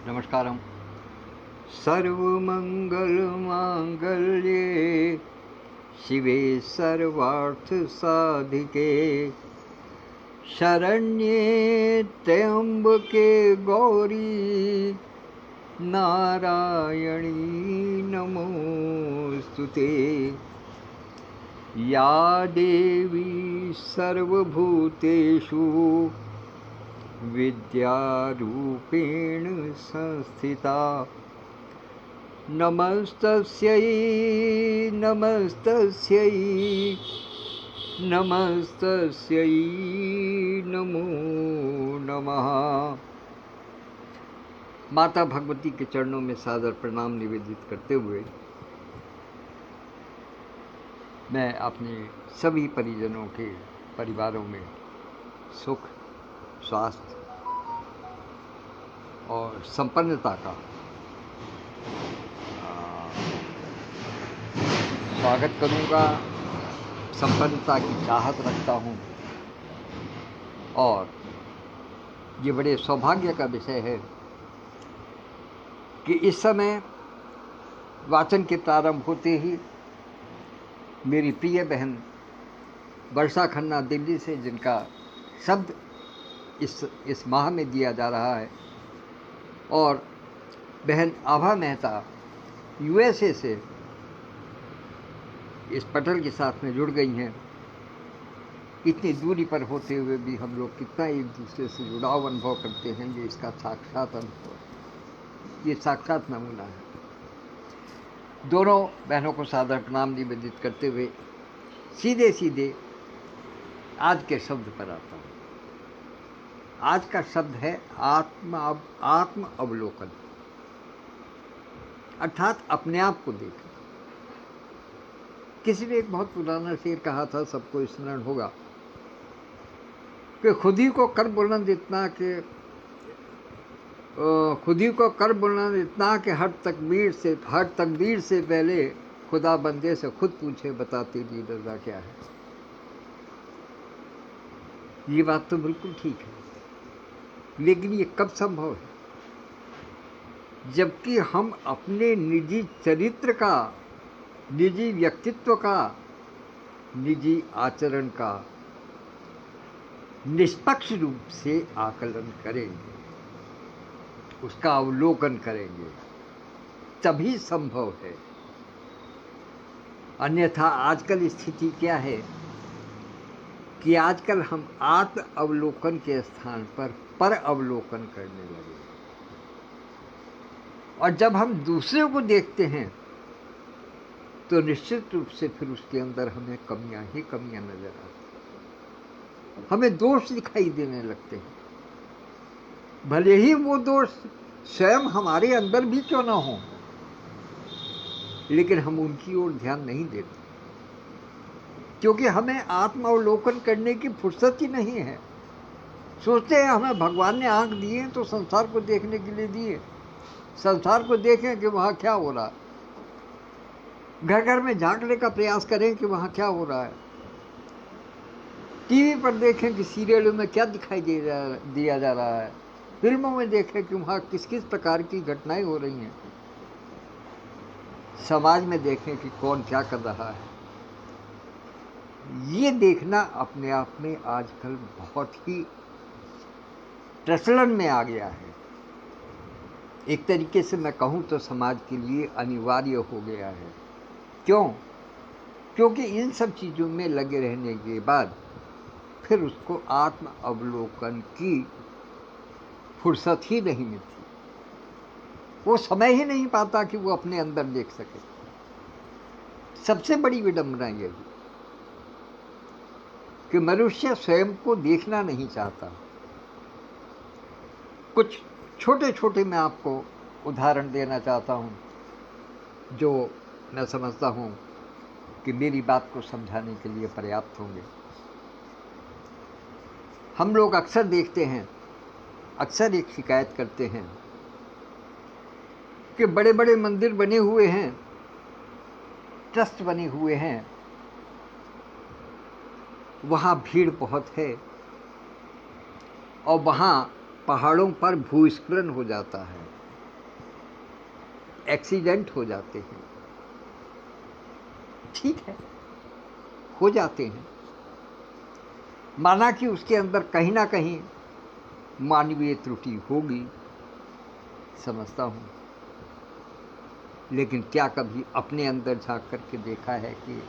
नमस्कारम। सर्वमंगलमांगल्ये शिवे सर्वार्थसाधिके शरण्ये त्र्यंबके गौरी नारायणी नमोस्तुते। या देवी सर्वभूतेषु विद्यारूपेण संस्थिता नमस्तस्यै नमस्तस्यै नमस्तस्यै नमो नमः। माता भगवती के चरणों में सादर प्रणाम निवेदित करते हुए मैं अपने सभी परिजनों के परिवारों में सुख, स्वास्थ्य और संपन्नता का स्वागत करूंगा। संपन्नता की चाहत रखता हूं और ये बड़े सौभाग्य का विषय है कि इस समय वाचन के प्रारंभ होते ही मेरी प्रिय बहन वर्षा खन्ना दिल्ली से, जिनका शब्द इस माह में दिया जा रहा है, और बहन आभा मेहता यूएसए से इस पटल के साथ में जुड़ गई हैं। इतनी दूरी पर होते हुए भी हम लोग कितना एक दूसरे से जुड़ाव अनुभव करते हैं, ये इसका साक्षात अनुभव है, ये साक्षात नमूना है। दोनों बहनों को सादर प्रणाम निवेदित करते हुए सीधे सीधे आज के शब्द पर आता हूँ। आज का शब्द है आत्म अवलोकन, अर्थात अपने आप को देखना। किसी ने एक बहुत पुराना शेर कहा था, सबको स्मरण होगा, कि खुद ही को कर बुलंद इतना कि हर तकदीर से पहले खुदा बंदे से खुद पूछे, बता तेरी रज़ा क्या है। ये बात तो बिल्कुल ठीक है, लेकिन ये कब संभव है? जबकि हम अपने निजी चरित्र का, निजी व्यक्तित्व का, निजी आचरण का निष्पक्ष रूप से आकलन करेंगे, उसका अवलोकन करेंगे, तभी संभव है। अन्यथा आजकल स्थिति क्या है कि आजकल हम आत्म अवलोकन के स्थान पर अवलोकन करने लगे, और जब हम दूसरे को देखते हैं तो निश्चित रूप से फिर उसके अंदर हमें कमियां ही कमियां नजर आती, हमें दोष दिखाई देने लगते हैं। भले ही वो दोष स्वयं हमारे अंदर भी क्यों ना हो, लेकिन हम उनकी ओर ध्यान नहीं देते, क्योंकि हमें आत्मावलोकन करने की फुर्सत ही नहीं है। सोचते हैं हमें भगवान ने आंख दिए तो संसार को देखने के लिए दिए, संसार को देखें कि वहाँ क्या हो रहा है, घर घर में झांकने का प्रयास करें कि वहाँ क्या हो रहा है, टीवी पर देखें कि सीरियलों में क्या दिखाई दिया जा रहा है, फिल्मों में देखें कि वहाँ किस किस प्रकार की घटनाएं हो रही हैं, समाज में देखें कि कौन क्या कर रहा है। ये देखना अपने आप में आजकल बहुत ही प्रचलन में आ गया है। एक तरीके से मैं कहूँ तो समाज के लिए अनिवार्य हो गया है। क्यों? क्योंकि इन सब चीज़ों में लगे रहने के बाद फिर उसको आत्म अवलोकन की फुर्सत ही नहीं मिलती, वो समय ही नहीं पाता कि वो अपने अंदर देख सके। सबसे बड़ी विडंबना यही कि मनुष्य स्वयं को देखना नहीं चाहता। कुछ छोटे छोटे मैं आपको उदाहरण देना चाहता हूँ, जो मैं समझता हूँ कि मेरी बात को समझाने के लिए पर्याप्त होंगे। हम लोग अक्सर देखते हैं, अक्सर एक शिकायत करते हैं कि बड़े बड़े मंदिर बने हुए हैं, ट्रस्ट बने हुए हैं, वहाँ भीड़ बहुत है और वहाँ पहाड़ों पर भूस्खलन हो जाता है। एक्सीडेंट हो जाते हैं, ठीक है, हो जाते हैं, माना कि उसके अंदर कहीं ना कहीं मानवीय त्रुटि होगी, समझता हूं, लेकिन क्या कभी अपने अंदर झांक करके देखा है कि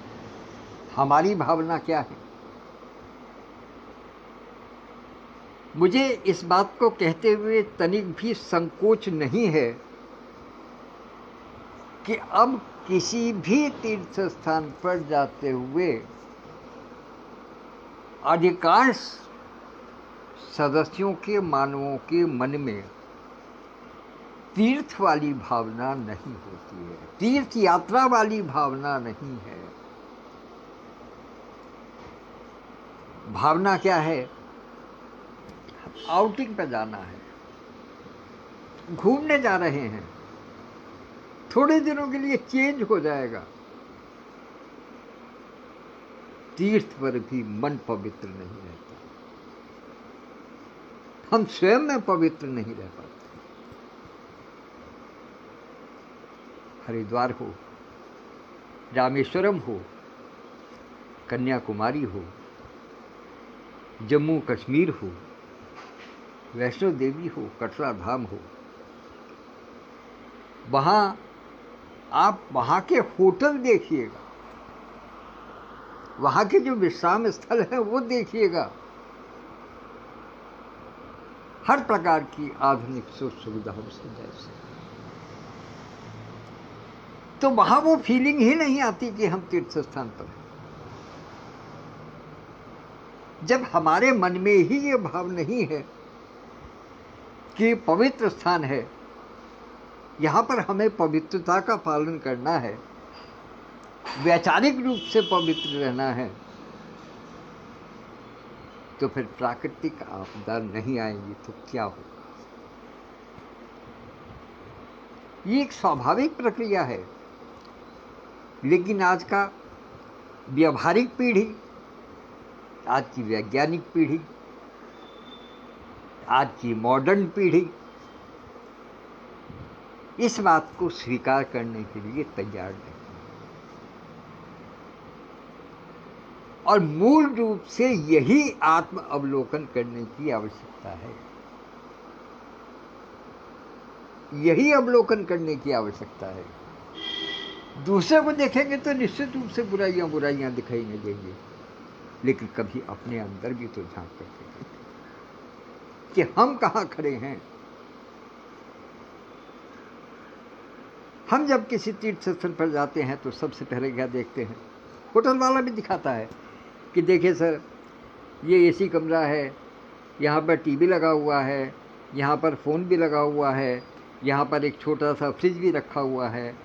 हमारी भावना क्या है? मुझे इस बात को कहते हुए तनिक भी संकोच नहीं है कि अब किसी भी तीर्थ स्थान पर जाते हुए अधिकांश सदस्यों के, मानवों के मन में तीर्थ वाली भावना नहीं होती है, तीर्थ यात्रा वाली भावना नहीं है। भावना क्या है? आउटिंग पे जाना है, घूमने जा रहे हैं, थोड़े दिनों के लिए चेंज हो जाएगा। तीर्थ पर भी मन पवित्र नहीं रहता, हम स्वयं में पवित्र नहीं रह पाते। हरिद्वार हो, रामेश्वरम हो, कन्याकुमारी हो, जम्मू कश्मीर हो, वैष्णो देवी हो, कटरा धाम हो, वहां आप वहां के होटल देखिएगा, वहां के जो विश्राम स्थल है वो देखिएगा, हर प्रकार की आधुनिक सुख सुविधाओं से जैसे, तो वहां वो फीलिंग ही नहीं आती कि हम तीर्थ स्थान पर हैं। जब हमारे मन में ही ये भाव नहीं है कि पवित्र स्थान है, यहां पर हमें पवित्रता का पालन करना है, वैचारिक रूप से पवित्र रहना है, तो फिर प्राकृतिक आपदा नहीं आएगी तो क्या होगा? ये एक स्वाभाविक प्रक्रिया है, लेकिन आज का व्यवहारिक पीढ़ी, आज की वैज्ञानिक पीढ़ी, आज की मॉडर्न पीढ़ी इस बात को स्वीकार करने के लिए तैयार नहीं, और मूल रूप से यही आत्म अवलोकन करने की आवश्यकता है, यही अवलोकन करने की आवश्यकता है। दूसरे को देखेंगे तो निश्चित रूप से बुराइयां बुराइयां दिखाई नहीं देंगी, लेकिन कभी अपने अंदर भी तो झांक कर देखें कि हम कहां खड़े हैं। हम जब किसी तीर्थ स्थल पर जाते हैं तो सबसे पहले क्या देखते हैं? होटल वाला भी दिखाता है कि देखिए सर, ये एसी कमरा है, यहाँ पर टीवी लगा हुआ है, यहाँ पर फ़ोन भी लगा हुआ है, यहाँ पर एक छोटा सा फ्रिज भी रखा हुआ है,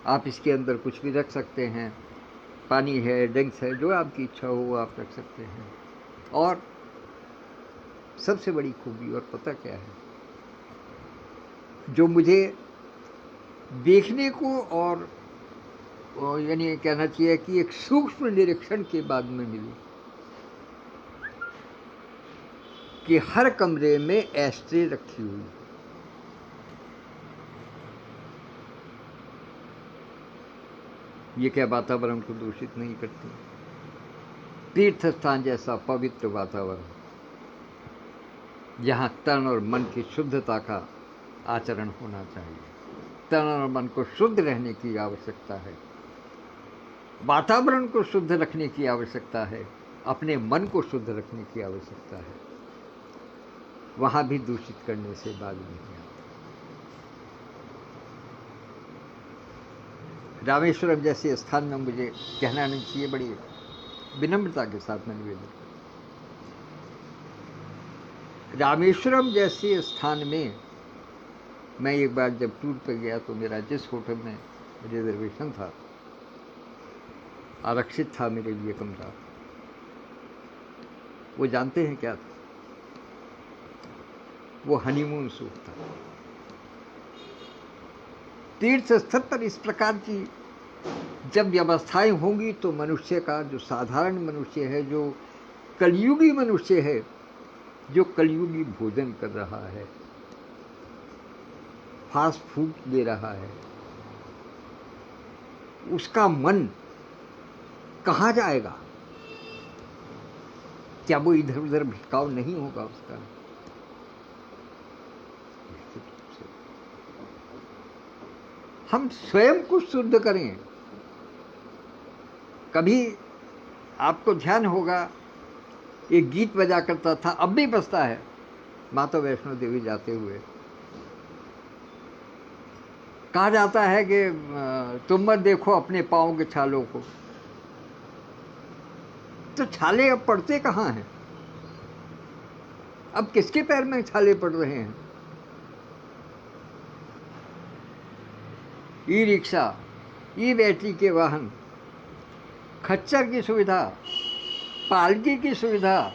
आप इसके अंदर कुछ भी रख सकते हैं, पानी है, ड्रिंक्स है, जो आपकी इच्छा हो वो आप रख सकते हैं। और सबसे बड़ी खूबी और पता क्या है, जो मुझे देखने को और यानी कहना चाहिए कि एक सूक्ष्म निरीक्षण के बाद में मिली, कि हर कमरे में एस्ट्रे रखी हुई, ये क्या वातावरण को दूषित नहीं करती? तीर्थ स्थान जैसा पवित्र वातावरण, जहाँ तन और मन की शुद्धता का आचरण होना चाहिए, तन और मन को शुद्ध रहने की आवश्यकता है, वातावरण को शुद्ध रखने की आवश्यकता है, अपने मन को शुद्ध रखने की आवश्यकता है, वहां भी दूषित करने से बाज नहीं आता। रामेश्वरम जैसे स्थान में मुझे कहना नहीं चाहिए, बड़ी विनम्रता के साथ मैं निवेदन, रामेश्वरम जैसे स्थान में मैं एक बार जब टूर पर गया तो मेरा जिस होटल में रिजर्वेशन था, आरक्षित था मेरे लिए कमरा, वो जानते हैं क्या था? वो हनीमून सूट था। तीर्थ स्थल पर इस प्रकार की जब व्यवस्थाएं होंगी तो मनुष्य का, जो साधारण मनुष्य है, जो कलयुगी मनुष्य है, जो कलयुगी भोजन कर रहा है, फास्ट फूड ले रहा है, उसका मन कहाँ जाएगा? क्या वो इधर उधर भटकाव नहीं होगा उसका? हम स्वयं को शुद्ध करें। कभी आपको ध्यान होगा, एक गीत बजा करता था, अब भी बजता है, माता वैष्णो देवी जाते हुए कहा जाता है कि तुम मत देखो अपने पाँव के छालों को। तो छाले अब पड़ते कहाँ हैं? अब किसके पैर में छाले पड़ रहे हैं? ई रिक्शा, ई बैटरी के वाहन, खच्चर की सुविधा, पालकी की सुविधा,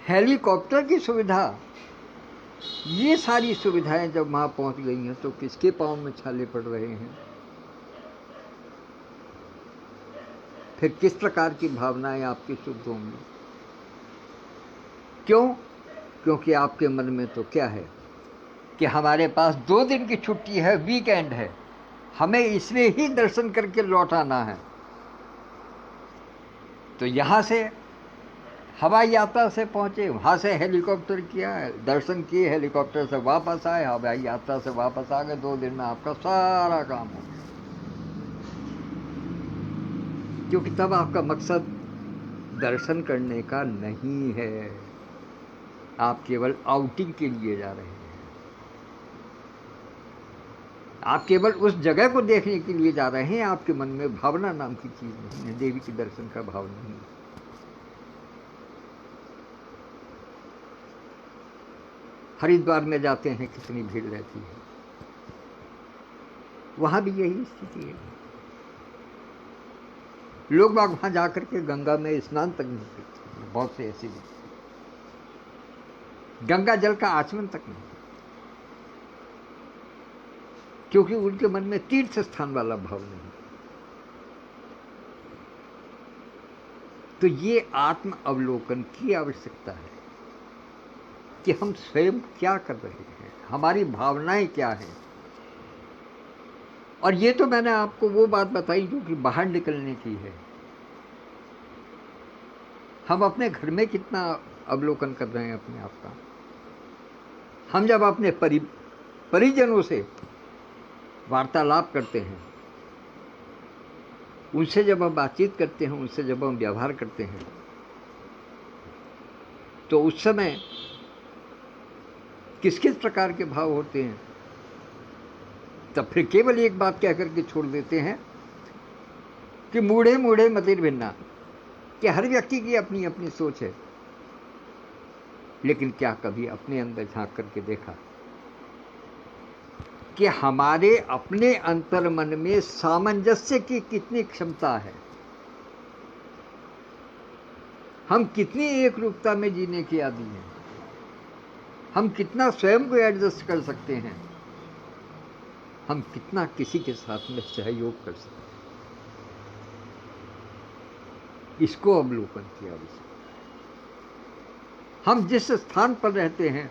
हेलीकॉप्टर की सुविधा, ये सारी सुविधाएं जब वहां पहुंच गई हैं तो किसके पांव में छाले पड़ रहे हैं? फिर किस प्रकार की भावनाएं आपकी शुद्ध होंगी? क्यों? क्योंकि आपके मन में तो क्या है कि हमारे पास 2 दिन की छुट्टी है, वीकेंड है, हमें इसमें ही दर्शन करके लौट आना है। तो यहाँ से हवाई यात्रा से पहुँचे, वहाँ से हेलीकॉप्टर किया, दर्शन किए, हेलीकॉप्टर से वापस आए, हवाई यात्रा से वापस आ गए, 2 दिन में आपका सारा काम हो गया। क्योंकि तब आपका मकसद दर्शन करने का नहीं है, आप केवल आउटिंग के लिए जा रहे हैं, आप केवल उस जगह को देखने के लिए जा रहे हैं। आपके मन में भावना नाम की चीज नहीं है, देवी के दर्शन का भाव नहीं है। हरिद्वार में जाते हैं, कितनी भीड़ रहती है, वहां भी यही स्थिति है। लोग बाग वहां जाकर के गंगा में स्नान तक नहीं करते, बहुत से ऐसे भी, गंगा जल का आचमन तक नहीं, क्योंकि उनके मन में तीर्थ स्थान वाला भाव नहीं। तो ये आत्म अवलोकन की आवश्यकता है कि हम स्वयं क्या कर रहे हैं, हमारी भावनाएं क्या हैं। और ये तो मैंने आपको वो बात बताई जो कि बाहर निकलने की है। हम अपने घर में कितना अवलोकन कर रहे हैं अपने आप का। हम जब अपने परिजनों से वार्तालाप करते हैं, उनसे जब हम बातचीत करते हैं, उनसे जब हम व्यवहार करते हैं, तो उस समय किस किस प्रकार के भाव होते हैं। तब फिर केवल एक बात कह करके छोड़ देते हैं कि मूढ़े मूढ़े मतिर भिन्ना, कि हर व्यक्ति की अपनी अपनी सोच है। लेकिन क्या कभी अपने अंदर झांक करके देखा कि हमारे अपने अंतर मन में सामंजस्य की कितनी क्षमता है? हम कितनी एक रूपता में जीने की आदी हैं? हम कितना स्वयं को एडजस्ट कर सकते हैं? हम कितना किसी के साथ में सहयोग कर सकते हैं? इसको अवलोकन किया आवश्यक। हम जिस स्थान पर रहते हैं,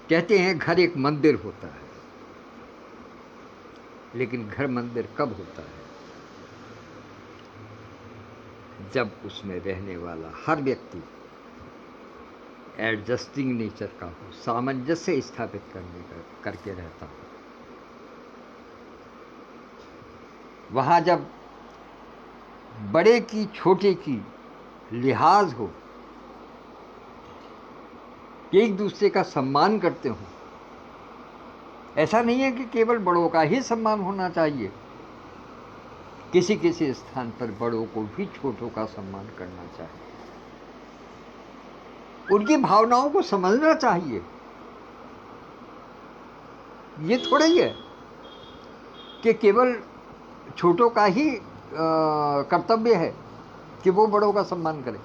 कहते हैं घर एक मंदिर होता है, लेकिन घर मंदिर कब होता है? जब उसमें रहने वाला हर व्यक्ति एडजस्टिंग नेचर का हो, सामंजस्य स्थापित करके रहता हो। वहां जब बड़े की छोटे की लिहाज हो, एक दूसरे का सम्मान करते हो। ऐसा नहीं है कि केवल बड़ों का ही सम्मान होना चाहिए, किसी किसी स्थान पर बड़ों को भी छोटों का सम्मान करना चाहिए, उनकी भावनाओं को समझना चाहिए। ये थोड़ा ही है कि केवल छोटों का ही कर्तव्य है कि वो बड़ों का सम्मान करें।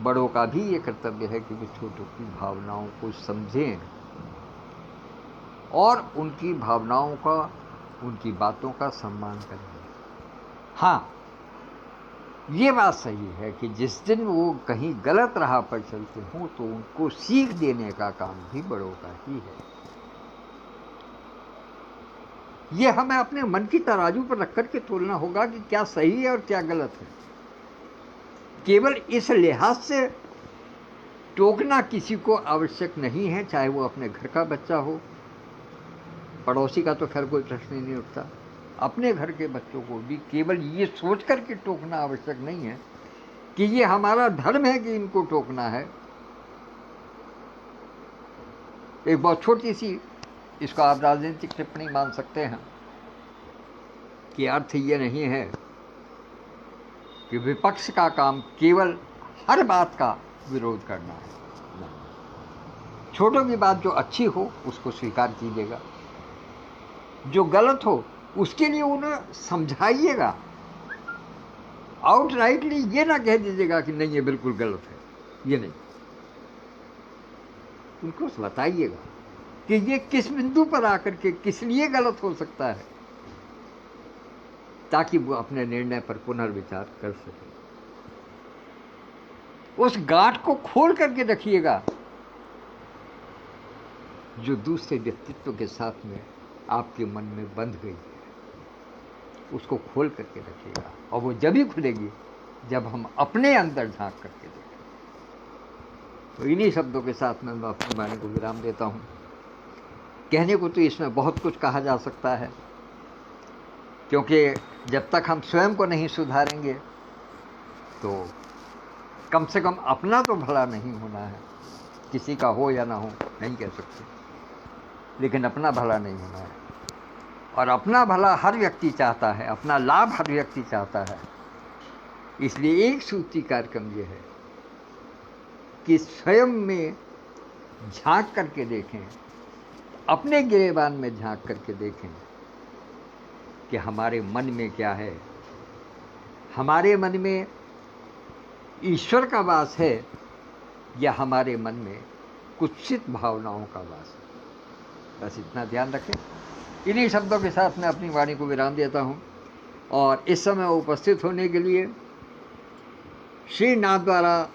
बड़ों का भी ये कर्तव्य है कि वे छोटों की भावनाओं को समझें और उनकी भावनाओं का, उनकी बातों का सम्मान करें। हाँ, ये बात सही है कि जिस दिन वो कहीं गलत राह पर चलते हों तो उनको सीख देने का काम भी बड़ों का ही है। ये हमें अपने मन की तराजू पर रख करके तोलना होगा कि क्या सही है और क्या गलत है। केवल इस लिहाज से टोकना किसी को आवश्यक नहीं है, चाहे वो अपने घर का बच्चा हो, पड़ोसी का तो खैर कोई प्रश्न ही नहीं उठता। अपने घर के बच्चों को भी केवल ये सोच करके टोकना आवश्यक नहीं है कि ये हमारा धर्म है कि इनको टोकना है। एक बहुत छोटी सी, इसको आप राजनीतिक टिप्पणी मान सकते हैं, कि अर्थ ये नहीं है कि विपक्ष का काम केवल हर बात का विरोध करना है। छोटों की बात जो अच्छी हो उसको स्वीकार कीजिएगा, जो गलत हो उसके लिए उन्हें समझाइएगा। आउटराइटली ये ना कह दीजिएगा कि नहीं ये बिल्कुल गलत है, ये नहीं। उनको बताइएगा कि ये किस बिंदु पर आकर के किस लिए गलत हो सकता है, ताकि वो अपने निर्णय पर पुनर्विचार कर सके। उस गांठ को खोल करके रखिएगा जो दूसरे व्यक्तित्व के साथ में आपके मन में बंध गई है, उसको खोल करके रखिएगा। और वो जब ही खुलेगी जब हम अपने अंदर झांक करके देखें। तो इन्हीं शब्दों के साथ में मैं अपनी वाणी को विराम देता हूँ। कहने को तो इसमें बहुत कुछ कहा जा सकता है, क्योंकि जब तक हम स्वयं को नहीं सुधारेंगे तो कम से कम अपना तो भला नहीं होना है। किसी का हो या ना हो नहीं कह सकते, लेकिन अपना भला नहीं होना है। और अपना भला हर व्यक्ति चाहता है, अपना लाभ हर व्यक्ति चाहता है। इसलिए एक सूत्री कार्यक्रम ये है कि स्वयं में झांक करके देखें, अपने गिरेबान में झांक करके देखें कि हमारे मन में क्या है। हमारे मन में ईश्वर का वास है या हमारे मन में कुत्सित भावनाओं का वास है। बस इतना ध्यान रखें। इन्हीं शब्दों के साथ मैं अपनी वाणी को विराम देता हूँ। और इस समय उपस्थित होने के लिए श्री नाथद्वारा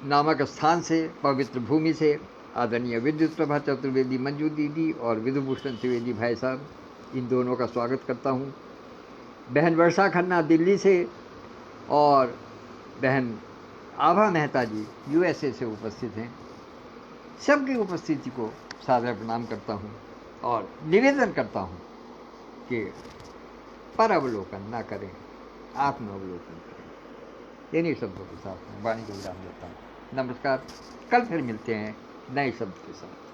नामक स्थान से, पवित्र भूमि से आदरणीय विद्युत प्रभा चतुर्वेदी मंजू दीदी और विधुभूषण त्रिवेदी भाई साहब, इन दोनों का स्वागत करता हूँ। बहन वर्षा खन्ना दिल्ली से और बहन आभा मेहता जी USA से उपस्थित हैं। सबकी उपस्थिति को सादर प्रणाम करता हूँ और निवेदन करता हूँ कि पर अवलोकन ना करें, आत्मावलोकन करें। इन्हीं शब्दों के साथ मैं वाणी को विराम देता हूँ। नमस्कार। कल फिर मिलते हैं नए शब्द के साथ।